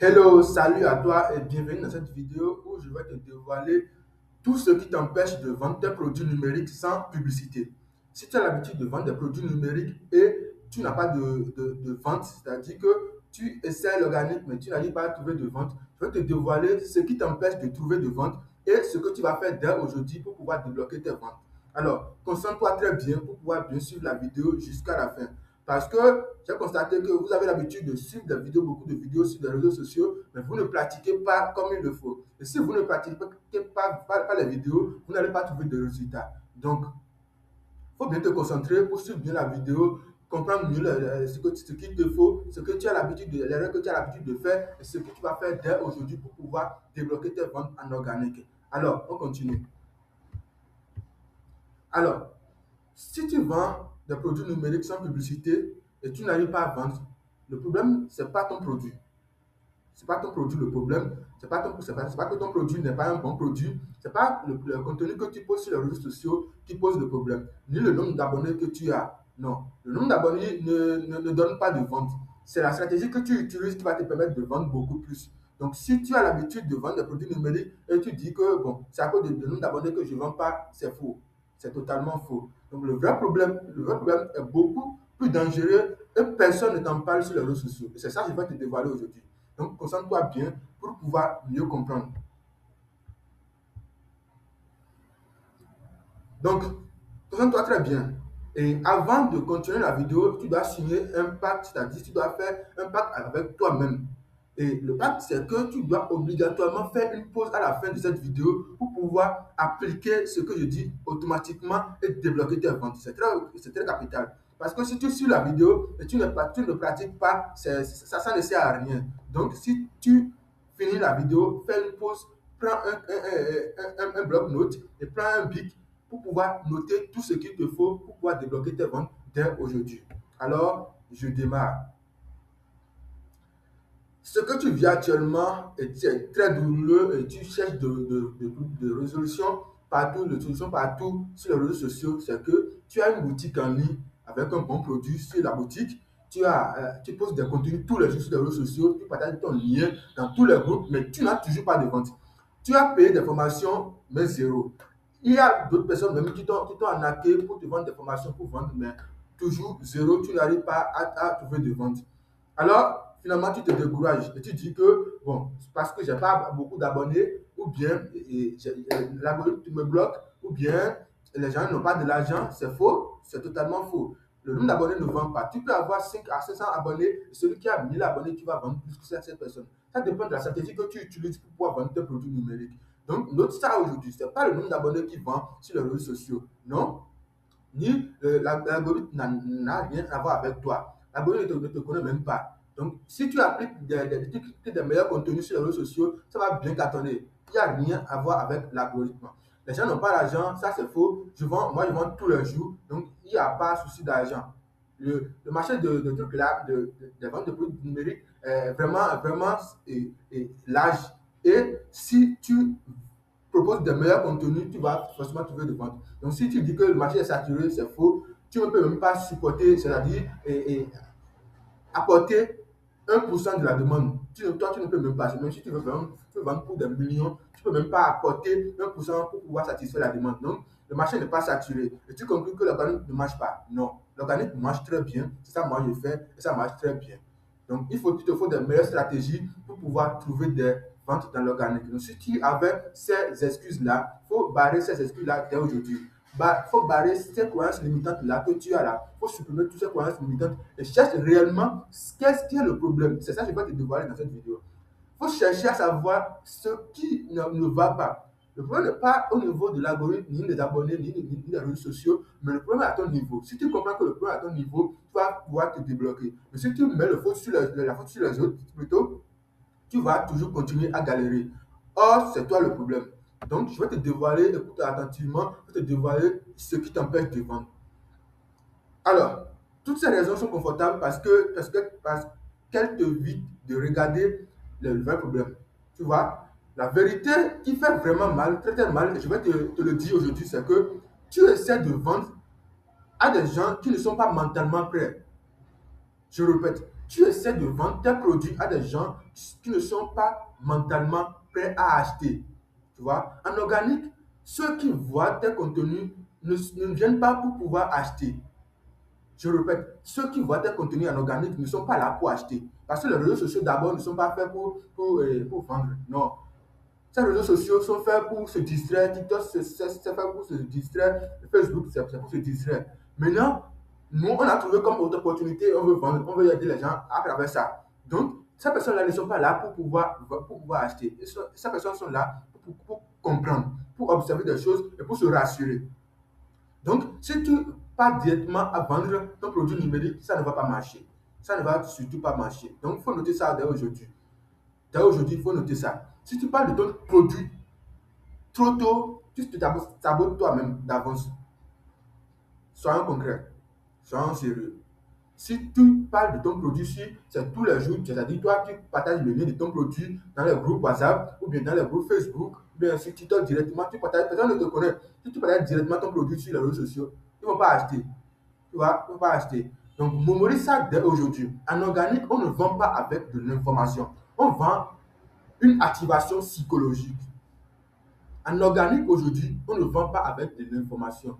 Hello, salut à toi et bienvenue dans cette vidéo où je vais te dévoiler tout ce qui t'empêche de vendre tes produits numériques sans publicité. Si tu as l'habitude de vendre des produits numériques et tu n'as pas de vente, c'est-à-dire que tu essaies l'organique mais tu n'arrives pas à trouver de vente, je vais te dévoiler ce qui t'empêche de trouver de vente et ce que tu vas faire dès aujourd'hui pour pouvoir débloquer tes ventes. Alors, concentre-toi très bien pour pouvoir bien suivre la vidéo jusqu'à la fin. Parce que j'ai constaté que vous avez l'habitude de suivre des vidéos, beaucoup de vidéos sur les réseaux sociaux, mais vous ne pratiquez pas comme il le faut. Et si vous ne pratiquez pas les vidéos, vous n'allez pas trouver de résultats. Donc, il faut bien te concentrer pour suivre bien la vidéo, comprendre mieux ce qu'il te faut, ce que tu as l'habitude de, l'erreur que tu as l'habitude de faire et ce que tu vas faire dès aujourd'hui pour pouvoir débloquer tes ventes en organique. Alors, on continue. Alors, si tu vends des produits numériques sans publicité et tu n'arrives pas à vendre, le problème, ce n'est pas ton produit. C'est pas ton produit le problème, c'est pas que ton produit n'est pas un bon produit, c'est pas le contenu que tu poses sur les réseaux sociaux qui pose le problème, ni le nombre d'abonnés que tu as. Non, le nombre d'abonnés ne donne pas de vente. C'est la stratégie que tu utilises qui va te permettre de vendre beaucoup plus. Donc, si tu as l'habitude de vendre des produits numériques et tu dis que bon, c'est à cause du nombre d'abonnés que je ne vends pas, c'est faux. C'est totalement faux. Donc, le vrai problème est beaucoup plus dangereux et personne ne t'en parle sur les réseaux sociaux. Et c'est ça que je vais te dévoiler aujourd'hui. Donc, concentre-toi bien pour pouvoir mieux comprendre. Donc, concentre-toi très bien. Et avant de continuer la vidéo, tu dois signer un pacte, c'est-à-dire tu dois faire un pacte avec toi-même. Et le pacte, c'est que tu dois obligatoirement faire une pause à la fin de cette vidéo pour pouvoir appliquer ce que je dis automatiquement et débloquer tes ventes. C'est très capital. Parce que si tu suis la vidéo et tu ne pratiques pas, ça ne sert à rien. Donc, si tu finis la vidéo, fais une pause, prends un bloc-notes et prends un bic pour pouvoir noter tout ce qu'il te faut pour pouvoir débloquer tes ventes dès aujourd'hui. Alors, je démarre. Ce que tu vis actuellement est très douloureux et tu cherches de résolution partout, de solution partout sur les réseaux sociaux, c'est que tu as une boutique en ligne avec un bon produit sur la boutique. Tu poses des contenus tous les jours sur les réseaux sociaux, tu partages ton lien dans tous les groupes, mais tu n'as toujours pas de vente. Tu as payé des formations, mais zéro. Il y a d'autres personnes même qui t'ont arnaqué pour te vendre des formations pour vendre, mais toujours zéro, tu n'arrives pas à trouver de vente. Alors, finalement, tu te décourages et tu dis que, bon, c'est parce que je n'ai pas beaucoup d'abonnés, ou bien l'algorithme me bloque, ou bien les gens n'ont pas de l'argent. C'est faux, c'est totalement faux. Le nombre d'abonnés ne vend pas. Tu peux avoir 5 à 500 abonnés, et celui qui a 1000 abonnés, tu vas vendre plus que cette personne. Ça dépend de la stratégie que tu utilises pour pouvoir vendre tes produits numériques. Donc, note ça aujourd'hui. Ce n'est pas le nombre d'abonnés qui vend sur les réseaux sociaux. Non, ni l'algorithme n'a rien à voir avec toi. L'algorithme ne te connaît même pas. Donc, si tu appliques des meilleurs contenus sur les réseaux sociaux, ça va bien cartonner. Il n'y a rien à voir avec l'algorithme. Les gens n'ont pas d'argent, ça c'est faux. Moi, je vends tous les jours, donc il n'y a pas de souci d'argent. Le marché de trucs là, de vente de produits numériques est vraiment large. Et si tu propose des meilleurs contenus, tu vas forcément trouver de ventes. Donc, si tu dis que le marché est saturé, c'est faux. Tu ne peux même pas supporter, c'est-à-dire apporter 1% de la demande. Toi, tu ne peux même pas. Même si tu veux vendre pour des millions, tu ne peux même pas apporter 1% pour pouvoir satisfaire la demande. Donc, le marché n'est pas saturé. Et tu conclus que l'organique ne marche pas. Non, l'organique marche très bien. C'est ça que moi je fais et ça marche très bien. Donc, il te faut des meilleures stratégies pour pouvoir trouver des ventes dans l'organique. Donc, si tu avais ces excuses-là, il faut barrer ces excuses-là dès aujourd'hui. Il faut barrer ces croyances limitantes-là que tu as là. Il faut supprimer toutes ces croyances limitantes et cherche réellement qu'est-ce qui est le problème. C'est ça que je vais te dévoiler dans cette vidéo. Il faut chercher à savoir ce qui ne va pas. Le problème n'est pas au niveau de l'algorithme, ni des abonnés, ni des réseaux sociaux, mais le problème est à ton niveau. Si tu comprends que le problème est à ton niveau, tu vas pouvoir te débloquer. Mais si tu mets la faute sur les autres, plutôt, tu vas toujours continuer à galérer. Or, c'est toi le problème. Donc, je vais te dévoiler, écoute attentivement, je vais te dévoiler ce qui t'empêche de vendre. Alors, toutes ces raisons sont confortables parce qu'elles t'évitent de regarder le vrai problème. Tu vois, la vérité qui fait vraiment mal, très très mal, et je vais te le dire aujourd'hui, c'est que tu essaies de vendre à des gens qui ne sont pas mentalement prêts. Je répète, tu essaies de vendre tes produits à des gens qui ne sont pas mentalement prêts à acheter. Tu vois, en organique, ceux qui voient tes contenus ne viennent pas pour pouvoir acheter. Je répète, ceux qui voient tes contenus en organique ne sont pas là pour acheter. Parce que les réseaux sociaux, d'abord, ne sont pas faits pour vendre. Non. Ces réseaux sociaux sont faits pour se distraire. TikTok, c'est fait pour se distraire. Facebook, c'est pour se distraire. Maintenant, nous, on a trouvé comme autre opportunité, on veut vendre, on veut aider les gens à travers ça. Donc, ces personnes-là ne sont pas là pour pouvoir acheter. Ces personnes sont là pour comprendre, pour observer des choses et pour se rassurer. Donc, si tu pars directement à vendre ton produit numérique, ça ne va pas marcher. Ça ne va surtout pas marcher. Donc, il faut noter ça dès aujourd'hui. Dès aujourd'hui, il faut noter ça. Si tu parles de ton produit trop tôt, tu te sabotes toi-même d'avance. Soyons concrets, soyons sérieux. Si tu parles de ton produit, si c'est tous les jours, c'est-à-dire toi, tu partages le lien de ton produit dans les groupes WhatsApp ou bien dans les groupes Facebook, ou bien sur TikTok directement, tu partages, personne ne te connaît. Si tu partages directement ton produit sur les réseaux sociaux, ils ne vont pas acheter. Tu vois, ils ne vont pas acheter. Donc, mémorise ça dès aujourd'hui. En organique, on ne vend pas avec de l'information. On vend une activation psychologique. En organique, aujourd'hui, on ne vend pas avec de l'information.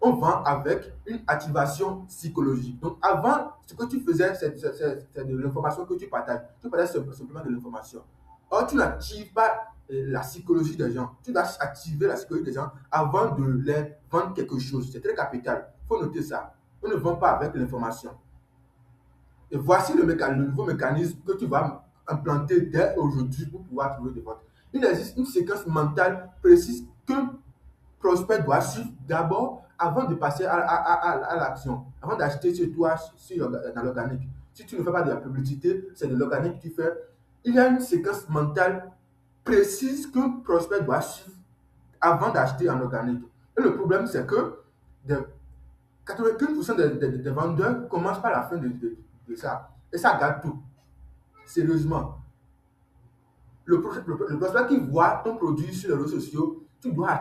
On vend avec une activation psychologique. Donc, avant, ce que tu faisais, c'est de l'information que tu partages. Tu partages simplement de l'information. Or, tu n'actives pas la psychologie des gens. Tu dois activer la psychologie des gens avant de leur vendre quelque chose. C'est très capital. Il faut noter ça. On ne vend pas avec l'information. Et voici le nouveau mécanisme que tu vas implanter dès aujourd'hui pour pouvoir trouver des ventes. Il existe une séquence mentale précise qu'un prospect doit suivre d'abord avant de passer à l'action, avant d'acheter chez toi dans l'organique. Si tu ne fais pas de la publicité, c'est de l'organique que tu fais. Il y a une séquence mentale précise qu'un prospect doit suivre avant d'acheter en organique. Et le problème, c'est que de 95% des vendeurs commencent par la fin de ça. Et ça gâte tout. Sérieusement. Le prospect qui voit ton produit sur les réseaux sociaux, tu dois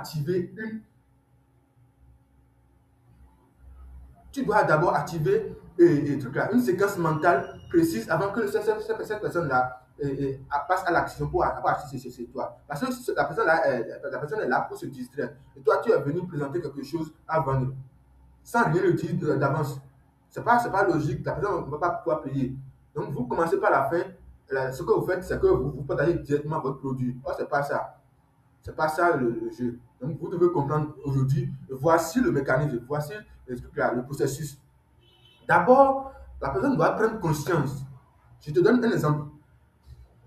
d'abord activer une séquence mentale précise avant que cette personne-là passe à l'action pour assister chez toi. Parce que la personne est là pour se distraire. Et toi, tu es venu présenter quelque chose à vendre sans rien le dire d'avance. C'est pas logique, la personne ne va pas pouvoir payer. Donc, vous commencez par la fin. Ce que vous faites, c'est que vous partagez directement votre produit. Or, c'est pas ça. C'est pas ça le jeu. Donc, vous devez comprendre aujourd'hui, voici le mécanisme, voici le truc là, le processus. D'abord, la personne doit prendre conscience. Je te donne un exemple.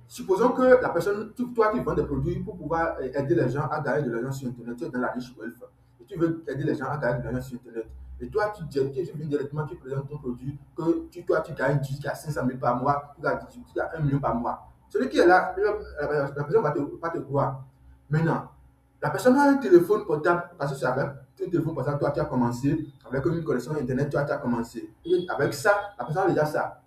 Supposons que la personne, toi, tu vends des produits pour pouvoir aider les gens à gagner de l'argent sur Internet. Tu es dans la niche wealth et tu veux aider les gens à gagner de l'argent sur Internet. Et toi, tu viens directement, tu présentes ton produit, que toi, tu gagnes jusqu'à 500 000 par mois, tu gagnes jusqu'à 1 million par mois. Celui qui est là, la personne va te croire. Maintenant, la personne a un téléphone portable, parce que c'est avec un téléphone portable, toi, tu as commencé, avec une connexion Internet, toi, tu as commencé. Et avec ça, la personne a déjà ça.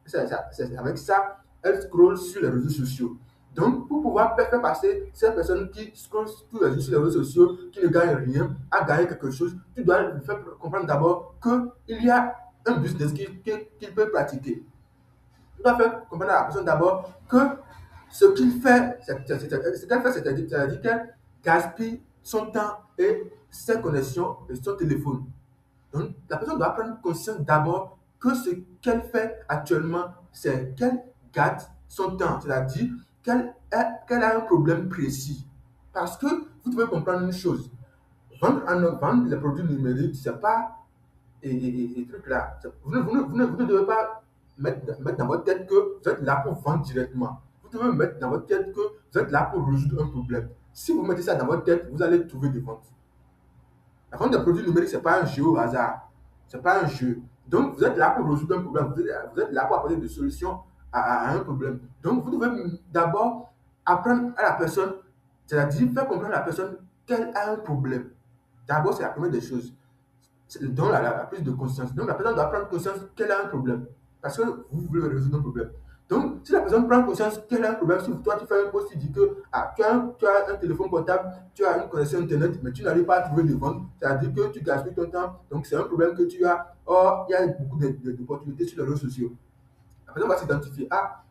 Avec ça, elle scrolle sur les réseaux sociaux. Donc, pour pouvoir faire passer ces personnes qui scrollent tous les jours sur les réseaux sociaux, qui ne gagnent rien, à gagner quelque chose, tu dois lui faire comprendre d'abord qu'il y a un business qu'il peut pratiquer. Tu dois faire comprendre à la personne d'abord que ce qu'il fait, ce qu'elle fait, c'est-à-dire qu'elle gaspille son temps et ses connexions et son téléphone. Donc, la personne doit prendre conscience d'abord que ce qu'elle fait actuellement, c'est qu'elle gâte son temps, c'est-à-dire qu'elle a un problème précis. Parce que vous devez comprendre une chose, vendre les produits numériques, c'est pas trucs là. Vous ne devez pas mettre dans votre tête que vous êtes là pour vendre directement. Vous devez mettre dans votre tête que vous êtes là pour résoudre un problème. Si vous mettez ça dans votre tête, vous allez trouver des ventes. La vente de produits numériques, ce n'est pas un jeu au hasard. Ce n'est pas un jeu. Donc, vous êtes là pour résoudre un problème. Vous êtes là pour apporter des solutions à un problème. Donc, vous devez d'abord apprendre à la personne, c'est-à-dire faire comprendre à la personne qu'elle a un problème. D'abord, c'est la première des choses. C'est dans la prise de conscience. Donc, la personne doit prendre conscience qu'elle a un problème. Parce que vous voulez résoudre un problème. Donc, si la personne prend conscience qu'elle a un problème, si toi tu fais un post, tu dis que tu as un téléphone portable, tu as une connexion Internet, mais tu n'arrives pas à trouver de vente, c'est-à-dire que tu gaspilles ton temps, donc c'est un problème que tu as. Or, il y a beaucoup d'opportunités sur les réseaux sociaux. personne va s'identifier. Ah,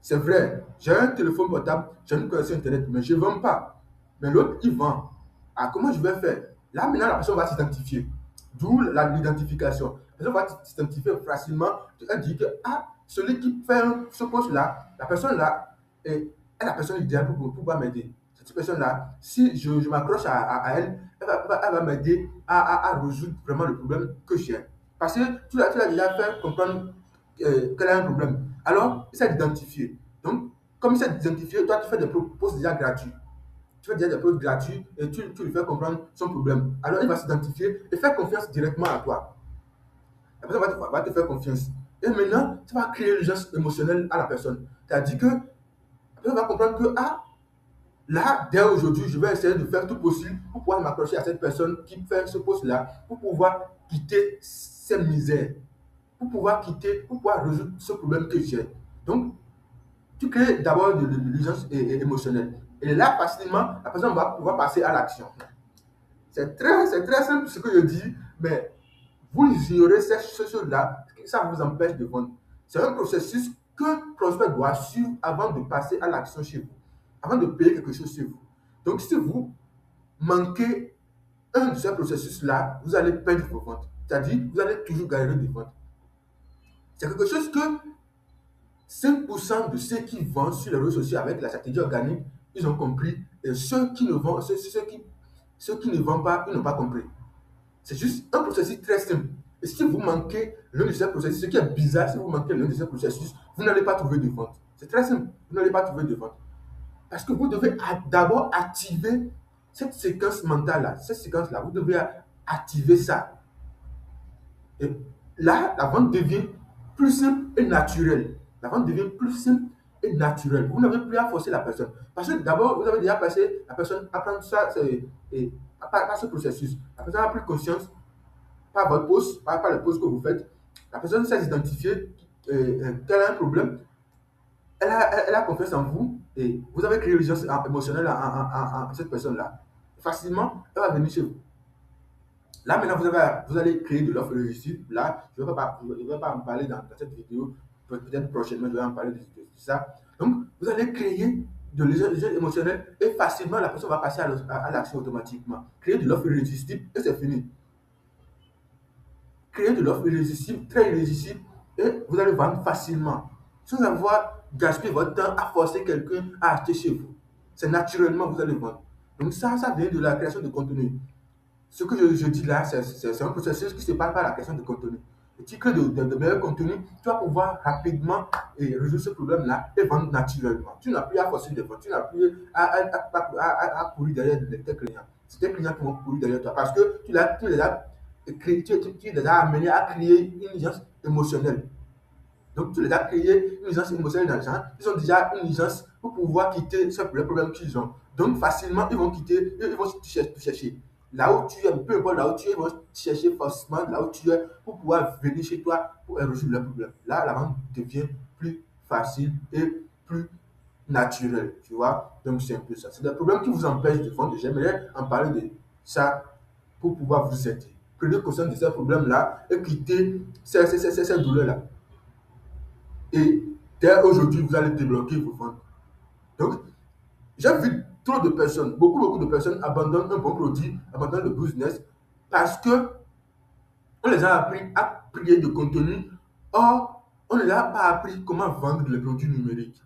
c'est vrai, j'ai un téléphone portable, j'ai une connexion Internet, mais je ne vends pas. Mais l'autre, il vend. Ah, comment je vais faire? Là, maintenant, la personne va s'identifier. D'où l'identification. La personne va s'identifier facilement. Tu vas dire que, ah, celui qui fait ce poste-là, la personne-là est la personne idéale pour pouvoir m'aider. Cette personne-là, si je m'accroche à elle, elle va m'aider à résoudre vraiment le problème que j'ai. Parce que tu l'as déjà fait comprendre qu'elle a un problème. Alors, il s'est identifié. Donc, comme il s'est identifié, toi, tu fais des posts déjà gratuits. Tu fais déjà des posts gratuits et tu lui fais comprendre son problème. Alors, il va s'identifier et faire confiance directement à toi. La personne va te faire confiance. Et maintenant, tu vas créer l'urgence émotionnelle à la personne. C'est-à-dire que la personne va comprendre que, ah, là, dès aujourd'hui, je vais essayer de faire tout possible pour pouvoir m'accrocher à cette personne qui fait ce poste-là, pour pouvoir quitter ses misères, pour pouvoir résoudre ce problème que j'ai. Donc, tu crées d'abord de l'urgence émotionnelle. Et là, facilement, la personne va pouvoir passer à l'action. C'est très simple ce que je dis, mais vous ignorez ces choses-là, ça vous empêche de vendre. C'est un processus qu'un prospect doit suivre avant de passer à l'action chez vous, avant de payer quelque chose chez vous. Donc, si vous manquez un de ces processus-là, vous allez perdre vos ventes. C'est-à-dire, vous allez toujours galérer des ventes. C'est quelque chose que 5% de ceux qui vendent sur les réseaux sociaux avec la stratégie organique, ils ont compris. Et ceux qui ne vendent, ceux qui ne vendent pas, ils n'ont pas compris. C'est juste un processus très simple. Et si vous manquez l'un de ces processus, ce qui est bizarre, si vous manquez l'un de ces processus, vous n'allez pas trouver de vente. C'est très simple. Vous n'allez pas trouver de vente. Parce que vous devez d'abord activer cette séquence mentale-là. Cette séquence-là, vous devez activer ça. Et là, la vente devient plus simple et naturelle. La vente devient plus simple et naturelle. Vous n'avez plus à forcer la personne. Parce que d'abord, vous avez déjà passé la personne à prendre ça, et, par ce processus. La personne a pris conscience par votre poste, par le poste que vous faites. La personne s'est identifiée qu'elle a un problème. Elle a confiance en vous et vous avez créé l'urgence émotionnelle en cette personne-là. Facilement, elle va venir chez vous. Là, maintenant, vous allez créer de l'offre irrésistible. Là, je ne vais pas en parler dans cette vidéo. Peut-être prochainement, je vais en parler de ça. Donc, vous allez créer de l'urgence émotionnelle et facilement, la personne va passer à l'action automatiquement. Créer de l'offre irrésistible et c'est fini. Créer de l'offre irrésistible, très irrésistible, et vous allez vendre facilement. Sans avoir gaspillé votre temps à forcer quelqu'un à acheter chez vous. C'est naturellement que vous allez vendre. Donc ça vient de la création de contenu. Ce que je dis là, c'est un processus qui se passe par la création de contenu. Et tu crées de meilleurs contenus, tu vas pouvoir rapidement résoudre ce problème-là et vendre naturellement. Tu n'as plus à forcer de vendre, tu n'as plus à courir derrière tes clients. C'est tes clients qui vont courir derrière toi parce que tu les as amenés à créer une urgence émotionnelle. Donc, tu les as créé une urgence émotionnelle dans les gens. Ils ont déjà une urgence pour pouvoir quitter le problème qu'ils ont. Donc, facilement, ils vont quitter, ils vont te chercher. Là où tu es, peu importe là où tu es, ils vont te chercher forcément là où tu es pour pouvoir venir chez toi pour résoudre le problème. Là, la vente devient plus facile et plus naturelle, tu vois. Donc, c'est un peu ça. C'est des problèmes qui vous empêchent de vendre. J'aimerais en parler de ça pour pouvoir vous aider. Prenez conscience de ces problèmes-là et quittez ces douleurs-là. Et dès aujourd'hui, vous allez débloquer vos ventes. Donc, j'ai vu trop de personnes, beaucoup de personnes abandonnent un bon produit, abandonnent le business parce que on les a appris à créer de contenu. Or, on ne les a pas appris comment vendre les produits numériques.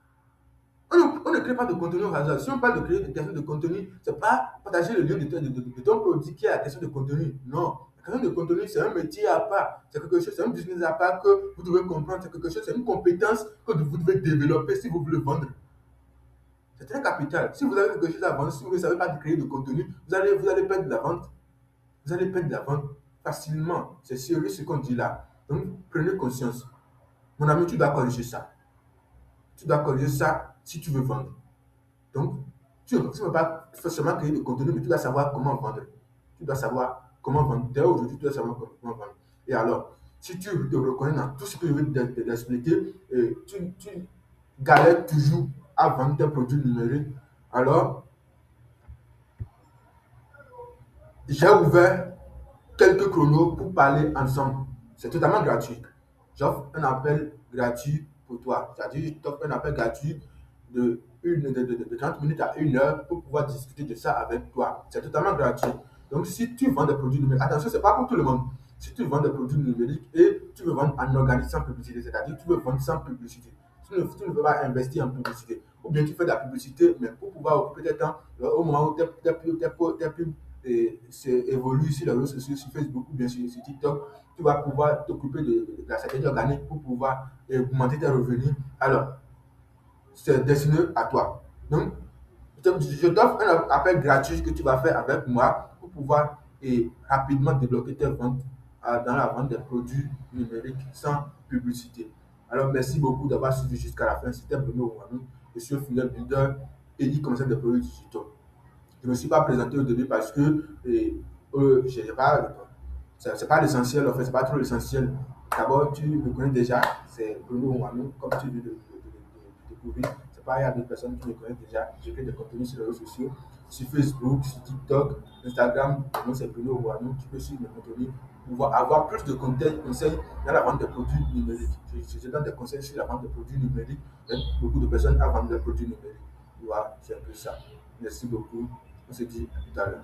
On ne crée pas de contenu au hasard. Si on parle de créer des questions de contenu, ce n'est pas partager le lien de ton produit qui est la question de contenu. Non. La question de contenu, c'est un métier à part. C'est quelque chose, c'est un business à part que vous devez comprendre. C'est quelque chose, c'est une compétence que vous devez développer si vous voulez vendre. C'est très capital. Si vous avez quelque chose à vendre, si vous ne savez pas créer de contenu, vous allez perdre de la vente. Vous allez perdre de la vente facilement. C'est sérieux ce qu'on dit là. Donc, prenez conscience. Mon ami, tu dois corriger ça. Tu dois corriger ça si tu veux vendre. Donc, tu ne peux pas forcément créer du contenu, mais tu dois savoir comment vendre. Tu dois savoir comment vendre. Dès aujourd'hui, tu dois savoir comment vendre. Et alors, si tu te reconnais dans tout ce que je vais t'expliquer, et tu galères toujours à vendre tes produits numériques, alors j'ai ouvert quelques chronos pour parler ensemble. C'est totalement gratuit. J'offre un appel gratuit pour toi. C'est-à-dire, je t'offre un appel gratuit de 30 minutes à 1 heure pour pouvoir discuter de ça avec toi. C'est totalement gratuit. Donc, si tu vends des produits numériques, attention, ce n'est pas pour tout le monde. Si tu vends des produits numériques et tu veux vendre en organisant sans publicité, c'est-à-dire tu veux vendre sans publicité, tu ne veux pas investir en publicité, ou bien tu fais de la publicité, mais pour pouvoir occuper tes temps, au moment où tes pubs évoluent sur les réseaux sociaux, sur Facebook ou bien sur TikTok, tu vas pouvoir t'occuper de la stratégie organique pour pouvoir augmenter tes revenus. Alors, c'est destiné à toi. Donc, je t'offre un appel gratuit que tu vas faire avec moi pour pouvoir rapidement débloquer tes ventes dans la vente des produits numériques sans publicité. Alors, merci beaucoup d'avoir suivi jusqu'à la fin. C'était Bruno Ouanou. Je suis un fidèle leader et e-commerce des produits digitaux. Je ne me suis pas présenté au début parce que j'ai pas, c'est pas l'essentiel, en fait, c'est pas trop l'essentiel. D'abord, tu me connais déjà, c'est Bruno Ouanou, comme tu viens de découvrir. C'est pas, il y a d'autres personnes qui me connaissent déjà. Je crée des contenus sur les réseaux sociaux, sur Facebook, sur TikTok, Instagram. Moi, c'est Bruno Ouanou. Tu peux suivre mes contenus pour pouvoir avoir plus de conseils dans la vente des produits numériques. Je donne des conseils sur la vente des produits numériques. J'aide beaucoup de personnes à vendre des produits numériques. Voilà, c'est un peu ça. Merci beaucoup. On se dit à tout à l'heure.